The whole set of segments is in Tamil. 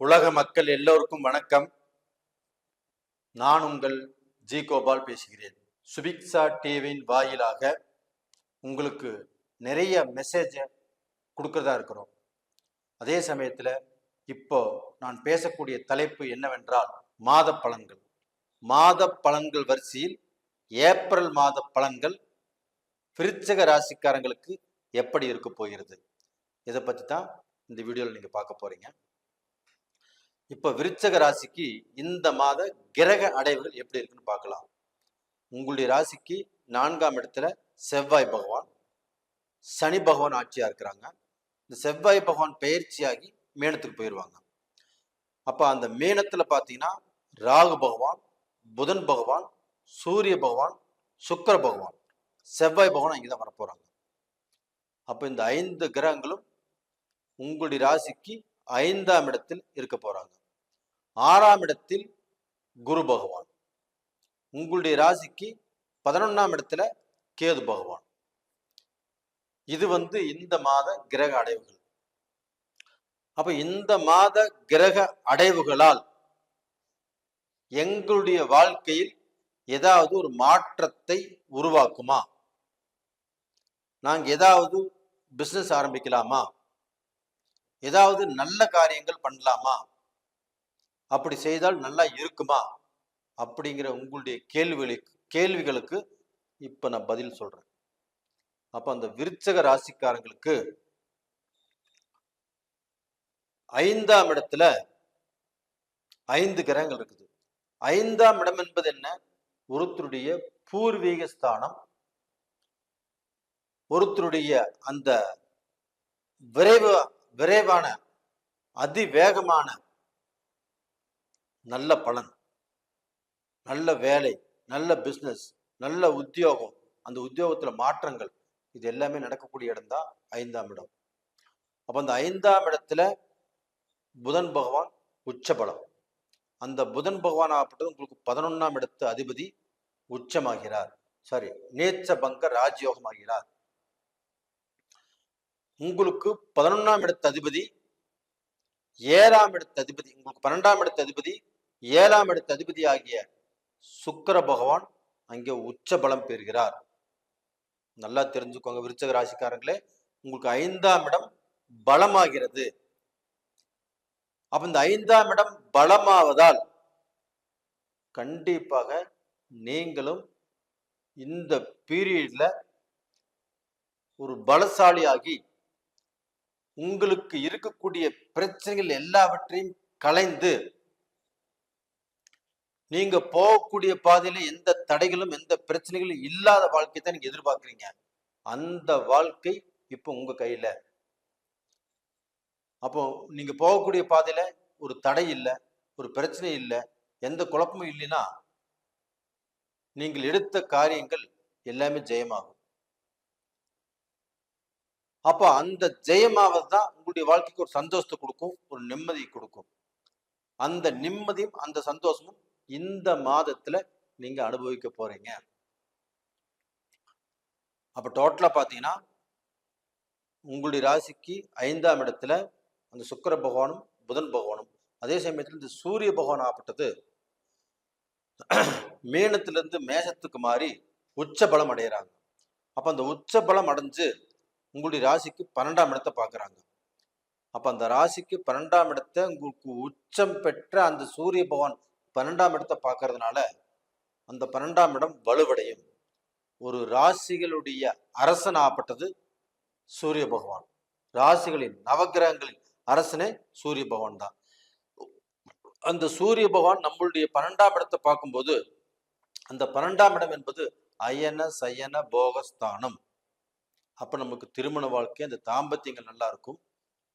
உலக மக்கள் எல்லோருக்கும் வணக்கம். நான் உங்கள் ஜி கோபால் பேசுகிறேன். சுபிக்ஷா டிவியின் வாயிலாக உங்களுக்கு நிறைய மெசேஜை கொடுக்கறதா இருக்கிறோம். அதே சமயத்தில் இப்போ நான் பேசக்கூடிய தலைப்பு என்னவென்றால் மாத பலன்கள். மாத பலன்கள் வரிசையில் ஏப்ரல் மாத பலன்கள் விருச்சிக ராசிக்காரங்களுக்கு எப்படி இருக்க போகிறது, இதை பற்றி தான் இந்த வீடியோவில் நீங்கள் பார்க்க போறீங்க. இப்போ விருச்சிக ராசிக்கு இந்த மாத கிரக அடைவுகள் எப்படி இருக்குன்னு பார்க்கலாம். உங்களுடைய ராசிக்கு 4ஆம் இடத்துல செவ்வாய் பகவான், சனி பகவான் ஆட்சியா இருக்கிறாங்க. இந்த செவ்வாய் பகவான் பெயர்ச்சியாகி மீனத்துக்கு போயிடுவாங்க. அப்ப அந்த மீனத்துல பாத்தீங்கன்னா ராகு பகவான், புதன் பகவான், சூரிய பகவான், சுக்கிர பகவான், செவ்வாய் பகவான் இங்கதான் வரப்போறாங்க. அப்ப இந்த 5 கிரகங்களும் உங்களுடைய ராசிக்கு 5ஆம் இடத்தில் இருக்க போறாங்க. 6ஆம் இடத்தில் குரு பகவான், உங்களுடைய ராசிக்கு 11ஆம் இடத்துல கேது பகவான். இது இந்த மாத கிரக அடைவுகள். அப்ப இந்த மாத கிரக அடைவுகளால் எங்களுடைய வாழ்க்கையில் ஏதாவது ஒரு மாற்றத்தை உருவாக்குமா? நாங்க ஏதாவது பிசினஸ் ஆரம்பிக்கலாமா? ஏதாவது நல்ல காரியங்கள் பண்ணலாமா? அப்படி செய்தால் நல்லா இருக்குமா? அப்படிங்கிற உங்களுடைய கேள்விகளுக்கு இப்ப நான் பதில் சொல்றேன். அப்ப அந்த விருச்சிக ராசிக்காரங்களுக்கு 5ஆம் இடத்துல 5 கிரகங்கள் இருக்குது. 5ஆம் இடம் என்பது என்ன? ஒருத்தருடைய பூர்வீக ஸ்தானம், ஒருத்தருடைய அந்த விரைவான அதிவேகமான நல்ல பலன், நல்ல வேலை, நல்ல பிசினஸ், நல்ல உத்தியோகம், அந்த உத்தியோகத்துல மாற்றங்கள், இது எல்லாமே நடக்கக்கூடிய இடம் தான் 5ஆம் இடம். அப்ப அந்த 5ஆம் இடத்துல புதன் பகவான் உச்சபலம். அந்த புதன் பகவான் ஆகப்பட்டது உங்களுக்கு 11ஆம் இடத்து அதிபதி உச்சமாகிறார். சாரி, நேச்ச பங்க ராஜயோகம் ஆகிறார். உங்களுக்கு 11ஆம் இடத்து அதிபதி 7ஆம் இடத்து அதிபதி, உங்களுக்கு 12ஆம் இடத்து அதிபதி 7ஆம் இடத்து அதிபதி ஆகிய சுக்கிர பகவான் அங்கே உச்ச பலம் பெறுகிறார். நல்லா தெரிஞ்சுக்கோங்க விருச்சிக ராசிக்காரங்களே, உங்களுக்கு 5ஆம் இடம் பலமாகிறது. அப்ப இந்த 5ஆம் இடம் பலமாவதால் கண்டிப்பாக நீங்களும் இந்த பீரியட்ல ஒரு பலசாலியாகி உங்களுக்கு இருக்கக்கூடிய பிரச்சனைகள் எல்லாவற்றையும் களைந்து நீங்க போகக்கூடிய பாதையில எந்த தடைகளும் எந்த பிரச்சனைகளும் இல்லாத வாழ்க்கை தான் நீங்க எதிர்பார்க்குறீங்க. அந்த வாழ்க்கை இப்போ உங்க கையில. அப்போ நீங்க போகக்கூடிய பாதையில ஒரு தடை இல்லை, ஒரு பிரச்சனை இல்லை, எந்த குழப்பமும் இல்லைன்னா நீங்கள் எடுத்த காரியங்கள் எல்லாமே ஜெயமாகும். அப்ப அந்த ஜெயமாவது தான் உங்களுடைய வாழ்க்கைக்கு ஒரு சந்தோஷத்தை கொடுக்கும், ஒரு நிம்மதியை கொடுக்கும். அந்த நிம்மதியும் அந்த சந்தோஷமும் இந்த மாதத்துல நீங்க அனுபவிக்க போறீங்க. அப்ப டோட்டலா பாத்தீங்கன்னா உங்களுடைய ராசிக்கு 5ஆம் இடத்துல அந்த சுக்கிர பகவானும் புதன் பகவானும், அதே சமயத்துல இந்த சூரிய பகவான் ஆகப்பட்டது மீனத்திலிருந்து மேஷத்துக்கு மாறி உச்ச பலம் அடைகிறாங்க. அப்ப அந்த உச்ச பலம் அடைஞ்சு உங்களுடைய ராசிக்கு 12ஆம் இடத்தை பார்க்கறாங்க. அப்ப அந்த ராசிக்கு 12ஆம் இடத்தை உங்களுக்கு உச்சம் பெற்ற அந்த சூரிய பகவான் 12ஆம் இடத்தை பார்க்கறதுனால அந்த 12ஆம் இடம் வலுவடையும். ஒரு ராசிகளுடைய அரசன் ஆகப்பட்டது சூரிய பகவான். ராசிகளின் நவகிரகங்களின் அரசனே சூரிய பகவான் தான். அந்த சூரிய பகவான் நம்மளுடைய 12ஆம் இடத்தை பார்க்கும்போது அந்த 12ஆம் இடம் என்பது அயன சயன போகஸ்தானம். அப்ப நமக்கு திருமண வாழ்க்கை, அந்த தாம்பத்தியங்கள் நல்லா இருக்கும்,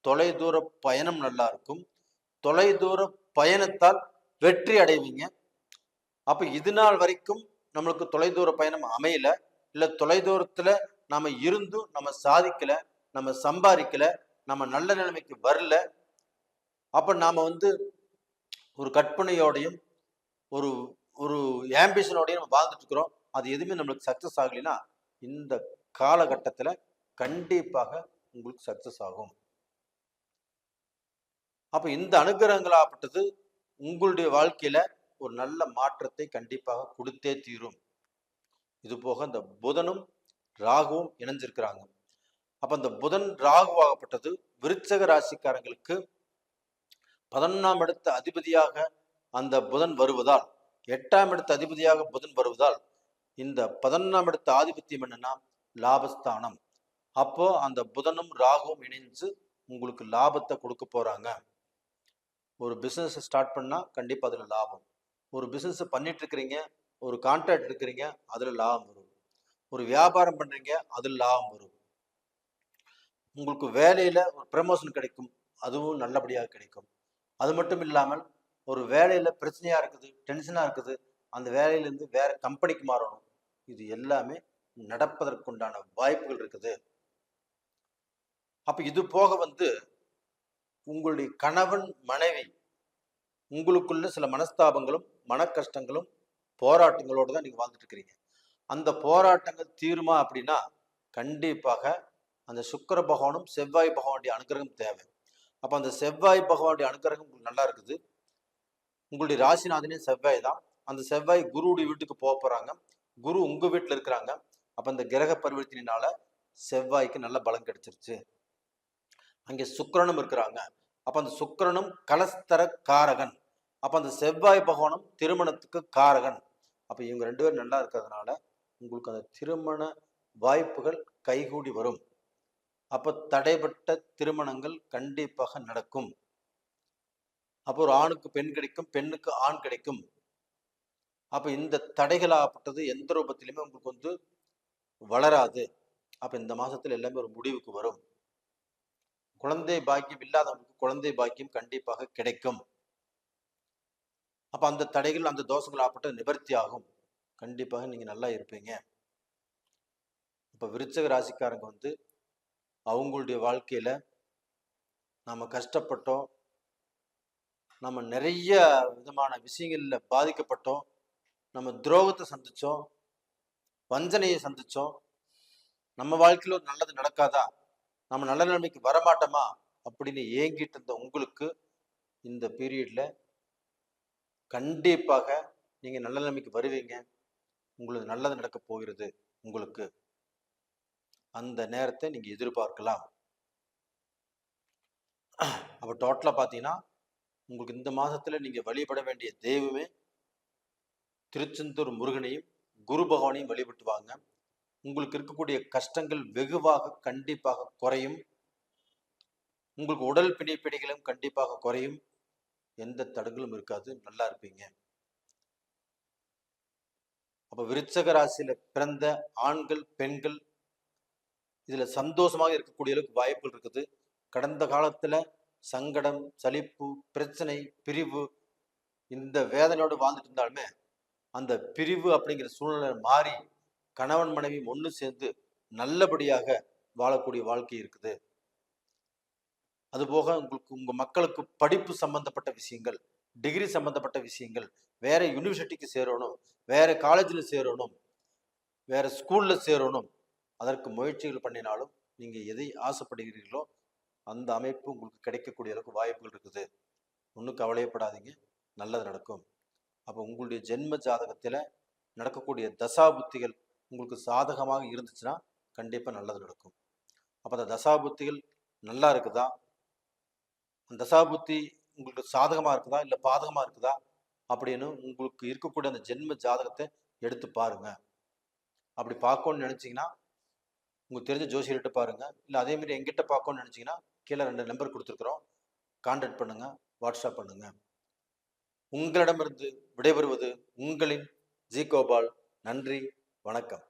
தொலைதூர பயணம் நல்லா இருக்கும், தொலைதூர பயணத்தால் வெற்றி அடைவீங்க. அப்ப இது நாள் வரைக்கும் நம்மளுக்கு தொலைதூர பயணம் அமையல, இல்ல தொலைதூரத்துல நாம இருந்தும் நம்ம சாதிக்கல, நம்ம சம்பாதிக்கல, நம்ம நல்ல நிலைமைக்கு வரல. அப்ப நாம ஒரு கற்பனையோடையும் ஒரு ஒரு ஆம்பிஷனோடையும் நம்ம வாழ்ந்துட்டு இருக்கிறோம். அது எதுவுமே நம்மளுக்கு சக்சஸ் ஆகலைன்னா இந்த காலகட்டத்துல கண்டிப்பாக உங்களுக்கு சக்சஸ் ஆகும். அப்ப இந்த அனுகிரகங்களாகப்பட்டது உங்களுடைய வாழ்க்கையில ஒரு நல்ல மாற்றத்தை கண்டிப்பாக கொடுத்தே தீரும். இது போக இந்த புதனும் ராகுவும் இணைஞ்சிருக்கிறாங்க. அப்ப அந்த புதன் ராகுவாகப்பட்டது விருச்சக ராசிக்காரங்களுக்கு 11ஆம் இடத்த அதிபதியாக அந்த புதன் வருவதால், 8ஆம் இடத்த அதிபதியாக புதன் வருவதால், இந்த 11ஆம் இடத்த ஆதிபத்தியம் என்னன்னா லாபஸ்தானம். அப்போ அந்த புதனும் ராகுவும் இணைஞ்சு உங்களுக்கு லாபத்தை கொடுக்க போறாங்க. ஒரு பிசினஸ் ஸ்டார்ட் பண்ணா கண்டிப்பா அதுல லாபம். ஒரு பிசினஸ் பண்ணிட்டு இருக்கிறீங்க, ஒரு கான்ட்ராக்ட் இருக்கிறீங்க, அதுல லாபம் வரும். ஒரு வியாபாரம் பண்றீங்க, அதுல லாபம் வரும். உங்களுக்கு வேலையில ஒரு ப்ரமோஷன் கிடைக்கும், அதுவும் நல்லபடியாக கிடைக்கும். அது மட்டும் இல்லாமல் ஒரு வேலையில பிரச்சனையா இருக்குது, டென்ஷனா இருக்குது, அந்த வேலையிலேருந்து வேற கம்பெனிக்கு மாறணும். இது எல்லாமே நடப்பதற்குண்டான வாய்ப்புகள் இருக்குது. அப்ப இது போக உங்களுடைய கணவன் மனைவி உங்களுக்குள்ள சில மனஸ்தாபங்களும் மன கஷ்டங்களும் போராட்டங்களோடு தான் நீங்க வாழ்ந்துட்டு இருக்கிறீங்க. அந்த போராட்டங்கள் தீருமா அப்படின்னா கண்டிப்பாக அந்த சுக்கிர பகவானும் செவ்வாய் பகவானுடைய அனுகிரகம் தேவை. அப்ப அந்த செவ்வாய் பகவானுடைய அனுகிரகம் உங்களுக்கு நல்லா இருக்குது. உங்களுடைய ராசிநாதனே செவ்வாய் தான். அந்த செவ்வாய் குருவுடைய வீட்டுக்கு போக போறாங்க. குரு உங்க வீட்டுல இருக்கிறாங்க. அப்ப அந்த கிரக பரிவர்த்தனையினால செவ்வாய்க்கு நல்ல பலம் கிடைச்சிருச்சு. அங்கே சுக்கிரனும் இருக்கிறாங்க. அப்ப அந்த சுக்கிரனும் கலஸ்தர காரகன். அப்ப அந்த செவ்வாய் பகவானும் திருமணத்துக்கு காரகன். அப்ப இவங்க 2 பேரும் நல்லா இருக்கிறதுனால உங்களுக்கு அந்த திருமண வாய்ப்புகள் கைகூடி வரும். அப்ப தடைப்பட்ட திருமணங்கள் கண்டிப்பாக நடக்கும். அப்போ ஒரு ஆணுக்கு பெண் கிடைக்கும், பெண்ணுக்கு ஆண் கிடைக்கும். அப்ப இந்த தடைகளாகப்பட்டது எந்த ரூபத்திலுமே உங்களுக்கு வளராது. அப்ப இந்த மாசத்துல எல்லாமே ஒரு முடிவுக்கு வரும். குழந்தை பாக்கியம் இல்லாதவங்களுக்கு குழந்தை பாக்கியம் கண்டிப்பாக கிடைக்கும். அப்ப அந்த தடைகள் அந்த தோஷங்கள் ஆகப்பட்ட நிவர்த்தி ஆகும். கண்டிப்பாக நீங்க நல்லா இருப்பீங்க. இப்ப விருச்சக ராசிக்காரங்க அவங்களுடைய வாழ்க்கையில நாம கஷ்டப்பட்டோம், நம்ம நிறைய விதமான விஷயங்கள்ல பாதிக்கப்பட்டோம், நம்ம துரோகத்தை சந்திச்சோம், வஞ்சனையை சந்திச்சோம், நம்ம வாழ்க்கையில ஒரு நல்லது நடக்காதா, நம்ம நல்ல நிலைமைக்கு வரமாட்டோமா அப்படின்னு ஏங்கிட்டு இருந்த உங்களுக்கு இந்த பீரியட்ல கண்டிப்பாக நீங்க நல்ல நிலைமைக்கு வருவீங்க. உங்களுக்கு நல்லது நடக்க போகிறது. உங்களுக்கு அந்த நேரத்தை நீங்க எதிர்பார்க்கலாம். அப்ப டோட்டலா பாத்தீங்கன்னா உங்களுக்கு இந்த மாசத்துல நீங்க வழிபட வேண்டிய தெய்வமே திருச்செந்தூர் முருகனையும் குரு பகவானையும் வழிபட்டு வாங்க. உங்களுக்கு இருக்கக்கூடிய கஷ்டங்கள் வெகுவாக கண்டிப்பாக குறையும். உங்களுக்கு உடல் பிணிப்பிடிகளும் கண்டிப்பாக குறையும். எந்த தடங்களும் இருக்காது. நல்லா இருப்பீங்க. அப்ப விருச்சக ராசியில பிறந்த ஆண்கள் பெண்கள் இதுல சந்தோஷமாக இருக்கக்கூடிய அளவுக்கு வாய்ப்புகள் இருக்குது. கடந்த காலத்துல சங்கடம், சலிப்பு, பிரச்சனை, பிரிவு இந்த வேதனையோடு வாழ்ந்துட்டு இருந்தாலுமே அந்த பிரிவு அப்படிங்கிற சூழ்நிலை மாறி கணவன் மனைவி ஒன்று சேர்ந்து நல்லபடியாக வாழக்கூடிய வாழ்க்கை இருக்குது. அதுபோக உங்களுக்கு உங்க மக்களுக்கு படிப்பு சம்பந்தப்பட்ட விஷயங்கள், டிகிரி சம்பந்தப்பட்ட விஷயங்கள், வேற யூனிவர்சிட்டிக்கு சேரணும், வேற காலேஜில் சேரணும், வேற ஸ்கூல்ல சேரணும், அதற்கு முயற்சிகள் பண்ணினாலும் நீங்க எதை ஆசைப்படுகிறீர்களோ அந்த அமைப்பு உங்களுக்கு கிடைக்கக்கூடிய அளவுக்கு வாய்ப்புகள் இருக்குது. ஒன்றும் கவலையப்படாதீங்க, நல்லது நடக்கும். அப்போ உங்களுடைய ஜென்ம ஜாதகத்துல நடக்கக்கூடிய தசாபுத்திகள் உங்களுக்கு சாதகமாக இருந்துச்சுன்னா கண்டிப்பா நல்லது நடக்கும். அப்ப அந்த தசாபுத்திகள் நல்லா இருக்குதா, அந்த தசாபுத்தி உங்களுக்கு சாதகமா இருக்குதா இல்ல பாதகமா இருக்குதா அப்படின்னு உங்களுக்கு இருக்கக்கூடிய அந்த ஜென்ம ஜாதகத்தை எடுத்து பாருங்க. அப்படி பார்க்கணும்னு நினைச்சீங்கன்னா உங்களுக்கு தெரிஞ்ச ஜோசியர்கிட்ட பாருங்க. இல்ல அதே மாதிரி எங்கிட்ட பார்க்கணும்னு நினைச்சீங்கன்னா கீழே 2 நம்பர் கொடுத்துருக்குறோம், கான்டாக்ட் பண்ணுங்க, வாட்ஸ்அப் பண்ணுங்க. உங்களிடமிருந்து விடைபெறுவது உங்களின் ஜி கோபால். நன்றி, வணக்கம்.